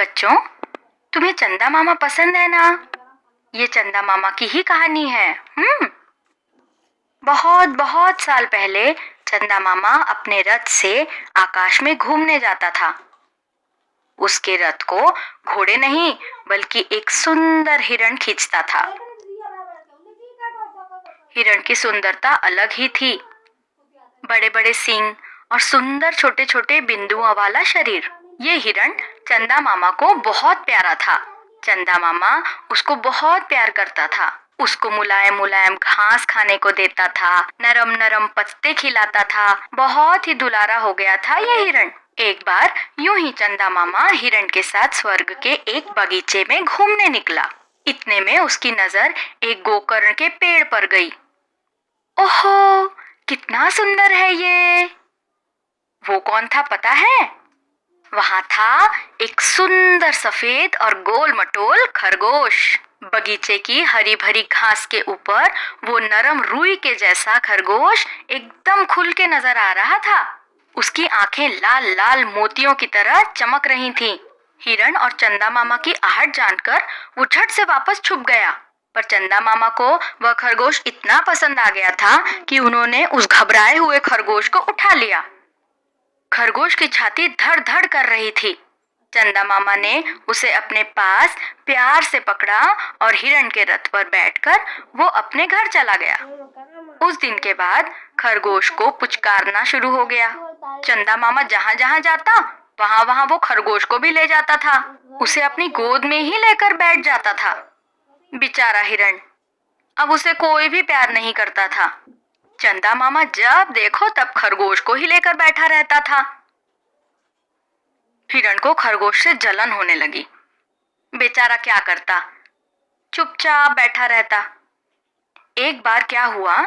बच्चों, तुम्हें चंदा मामा पसंद है ना? ये चंदा मामा की ही कहानी है। बहुत बहुत साल पहले चंदा मामा अपने रथ से आकाश में घूमने जाता था। उसके रथ को घोड़े नहीं बल्कि एक सुंदर हिरण खींचता था। हिरण की सुंदरता अलग ही थी। बड़े बड़े सींग और सुंदर छोटे छोटे बिंदुओं वाला शरीर। ये हिरण चंदा मामा को बहुत प्यारा था। चंदा मामा उसको बहुत प्यार करता था। उसको मुलायम मुलायम घास खाने को देता था, नरम नरम पत्ते खिलाता था। बहुत ही दुलारा हो गया था ये हिरण। एक बार यूं ही चंदा मामा हिरण के साथ स्वर्ग के एक बगीचे में घूमने निकला। इतने में उसकी नजर एक गोकर्ण के पेड़ पर गई। ओहो, कितना सुंदर है ये! वो कौन था पता है? वहां था एक सुंदर सफेद और गोल मटोल खरगोश। बगीचे की हरी भरी घास के ऊपर वो नरम रुई के जैसा खरगोश एकदम खुल के नजर आ रहा था। उसकी आंखें लाल लाल मोतियों की तरह चमक रही थीं। हिरण और चंदा मामा की आहट जानकर वो झट से वापस छुप गया। पर चंदा मामा को वह खरगोश इतना पसंद आ गया था कि उन्होंने उस घबराए हुए खरगोश को उठा लिया। खरगोश की छाती धड़ धड़ कर रही थी। चंदा मामा ने उसे अपने पास प्यार से पकड़ा और हिरण के रथ पर बैठकर वो अपने घर चला गया। उस दिन के बाद खरगोश को पुचकारना शुरू हो गया। चंदा मामा जहाँ जहाँ जाता वहाँ वहाँ वो खरगोश को भी ले जाता था। उसे अपनी गोद में ही लेकर बैठ जाता था। बेचारा हिरण, अब उसे कोई भी प्यार नहीं करता था। चंदा मामा जब देखो तब खरगोश को ही लेकर बैठा रहता था। हिरण को खरगोश से जलन होने लगी। बेचारा क्या करता, चुपचाप बैठा रहता। एक बार क्या हुआ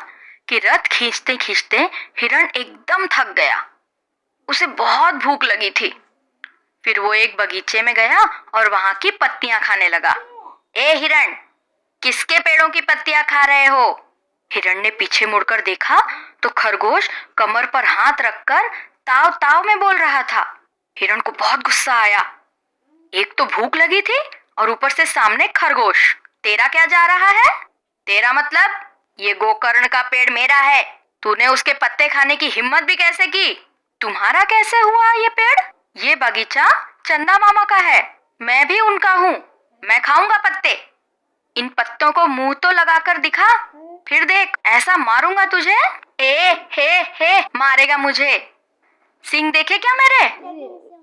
कि रथ खींचते खींचते हिरण एकदम थक गया। उसे बहुत भूख लगी थी। फिर वो एक बगीचे में गया और वहां की पत्तियां खाने लगा। ए हिरण, किसके पेड़ों की पत्तियां खा रहे हो? हिरण ने पीछे मुड़कर देखा तो खरगोश कमर पर हाथ रखकर ताव ताव में बोल रहा था। हिरण को बहुत गुस्सा आया। एक तो भूख लगी थी और ऊपर से सामने खरगोश। तेरा क्या जा रहा है? तेरा मतलब? ये गोकर्ण का पेड़ मेरा है। तूने उसके पत्ते खाने की हिम्मत भी कैसे की? तुम्हारा कैसे हुआ ये पेड़? ये बगीचा चंदा मामा का है। मैं भी उनका हूँ। मैं खाऊंगा पत्ते। इन पत्तों को मुंह तो लगाकर दिखा, फिर देख ऐसा मारूंगा तुझे। ए हे मारेगा मुझे। सिंह देखे क्या मेरे?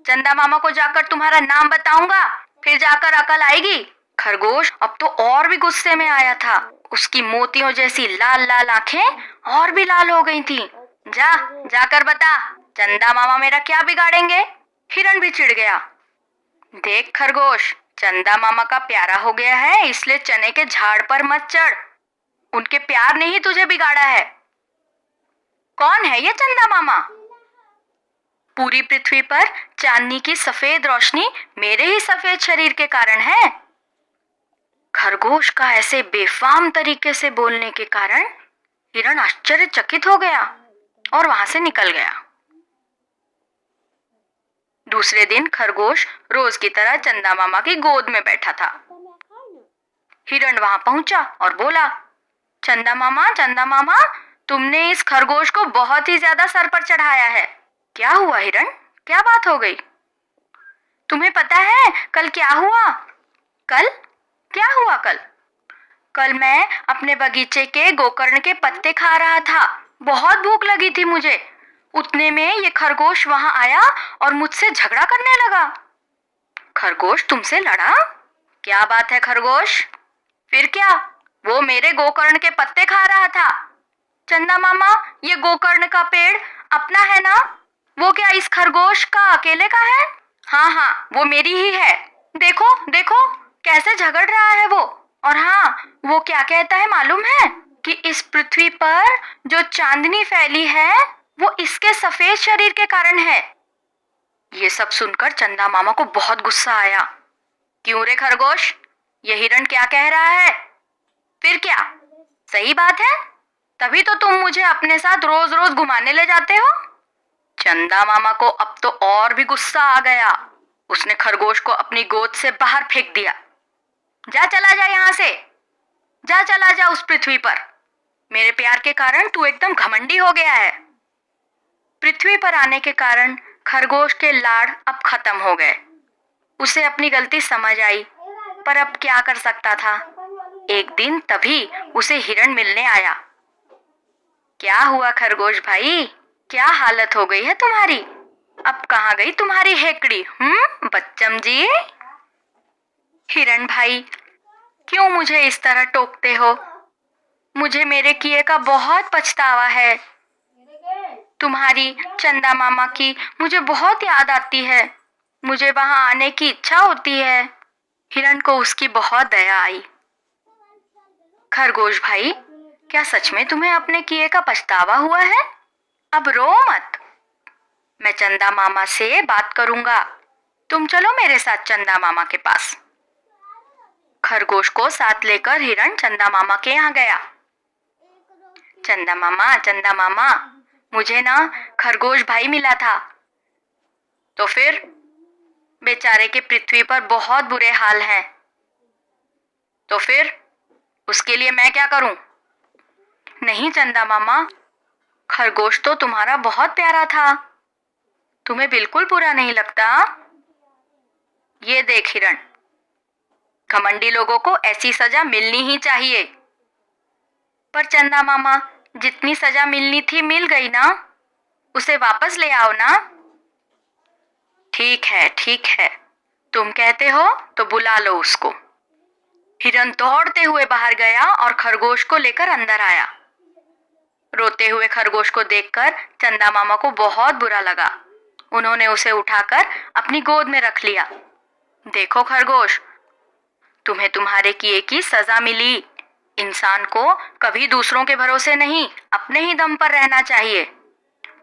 चंदा मामा को जाकर तुम्हारा नाम बताऊंगा, फिर जाकर अकल आएगी। खरगोश अब तो और भी गुस्से में आया था। उसकी मोतियों जैसी लाल लाल आंखें और भी लाल हो गई थीं। जाकर बता, चंदा मामा मेरा क्या बिगाड़ेंगे? हिरण भी चिढ़ गया। देख खरगोश, चंदा मामा का प्यारा हो गया है, इसलिए चने के झाड़ पर मत चढ़। उनके प्यार ने ही तुझे बिगाड़ा है। कौन है ये चंदा मामा? पूरी पृथ्वी पर चांदनी की सफेद रोशनी मेरे ही सफेद शरीर के कारण है। खरगोश का ऐसे बेफाम तरीके से बोलने के कारण हिरण आश्चर्यचकित हो गया और वहां से निकल गया। दूसरे दिन खरगोश रोज की तरह चंदा मामा की गोद में बैठा था। हिरण वहां पहुंचा और बोला, चंदा मामा, तुमने इस खरगोश को बहुत ही ज्यादा सर पर चढ़ाया है। क्या हुआ हिरण? क्या बात हो गई? तुम्हें पता है कल क्या हुआ? कल? क्या हुआ कल? कल मैं अपने बगीचे के गोकर्ण के पत्ते खा रहा था। बहुत भूख लगी थी मुझे। उतने में ये खरगोश वहां आया और मुझसे झगड़ा करने लगा। खरगोश तुमसे लड़ा? क्या बात है खरगोश? फिर क्या? वो मेरे गोकर्ण के पत्ते खा रहा था। चंदा मामा, ये गोकर्ण का पेड़ अपना है ना? वो क्या इस खरगोश का अकेले का है? हाँ, वो मेरी ही है। देखो देखो कैसे झगड़ रहा है वो। और हाँ, वो क्या कहता है मालूम है? कि इस पृथ्वी पर जो चांदनी फैली है वो इसके सफेद शरीर के कारण है। ये सब सुनकर चंदा मामा को बहुत गुस्सा आया। क्यों रे खरगोश, ये हिरण क्या कह रहा है? फिर क्या? सही बात है, तभी तो तुम मुझे अपने साथ रोज रोज घुमाने ले जाते हो। चंदा मामा को अब तो और भी गुस्सा आ गया। उसने खरगोश को अपनी गोद से बाहर फेंक दिया। जा, चला जा यहाँ से, जा, चला जा उस पृथ्वी पर। मेरे प्यार के कारण तू एकदम घमंडी हो गया है। पृथ्वी पर आने के कारण खरगोश के लाड़ अब खत्म हो गए। उसे अपनी गलती समझ आई, पर अब क्या कर सकता था। एक दिन तभी उसे हिरण मिलने आया। क्या हुआ खरगोश भाई, क्या हालत हो गई है तुम्हारी? अब कहाँ गई तुम्हारी हेकड़ी? बच्चम जी। हिरण भाई, क्यों मुझे इस तरह टोकते हो? मुझे मेरे किए का बहुत पछतावा है। तुम्हारी चंदा मामा की मुझे बहुत याद आती है। मुझे वहां आने की इच्छा होती है। हिरण को उसकी बहुत दया आई। खरगोश भाई, क्या सच में तुम्हें अपने किए का पछतावा हुआ है? अब रो मत, मैं चंदा मामा से बात करूंगा। तुम चलो मेरे साथ चंदा मामा के पास। खरगोश को साथ लेकर हिरण चंदा मामा के यहाँ गया। चंदा मामा, मुझे ना खरगोश भाई मिला था। तो फिर? बेचारे के पृथ्वी पर बहुत बुरे हाल हैं। तो फिर उसके लिए मैं क्या करूं? नहीं चंदा मामा, खरगोश तो तुम्हारा बहुत प्यारा था। तुम्हें बिल्कुल बुरा नहीं लगता? ये देख हिरण, घमंडी लोगों को ऐसी सजा मिलनी ही चाहिए। पर चंदा मामा, जितनी सजा मिलनी थी मिल गई ना, उसे वापस ले आओ ना। ठीक है, तुम कहते हो तो बुला लो उसको। हिरण दौड़ते हुए बाहर गया और खरगोश को लेकर अंदर आया। रोते हुए खरगोश को देखकर चंदा मामा को बहुत बुरा लगा। उन्होंने उसे उठाकर अपनी गोद में रख लिया। देखो खरगोश, तुम्हें तुम्हारे किए की सजा मिली। इंसान को कभी दूसरों के भरोसे नहीं, अपने ही दम पर रहना चाहिए।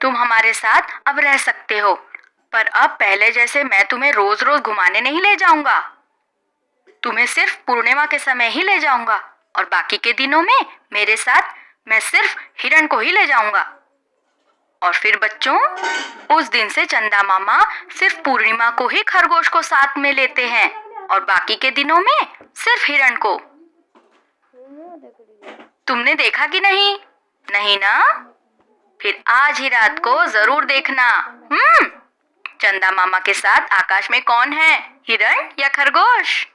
तुम हमारे साथ अब रह सकते हो, पर अब पहले जैसे मैं तुम्हें रोज रोज घुमाने नहीं ले जाऊंगा। तुम्हें सिर्फ पूर्णिमा के समय ही ले जाऊंगा और बाकी के दिनों में मेरे साथ मैं सिर्फ हिरण को ही ले जाऊंगा। और फिर बच्चों, उस दिन से चंदा मामा सिर्फ पूर्णिमा को ही खरगोश को साथ में लेते हैं और बाकी के दिनों में सिर्फ हिरण को। तुमने देखा कि नहीं? नहीं ना? फिर आज ही रात को जरूर देखना। चंदा मामा के साथ आकाश में कौन है, हिरण या खरगोश?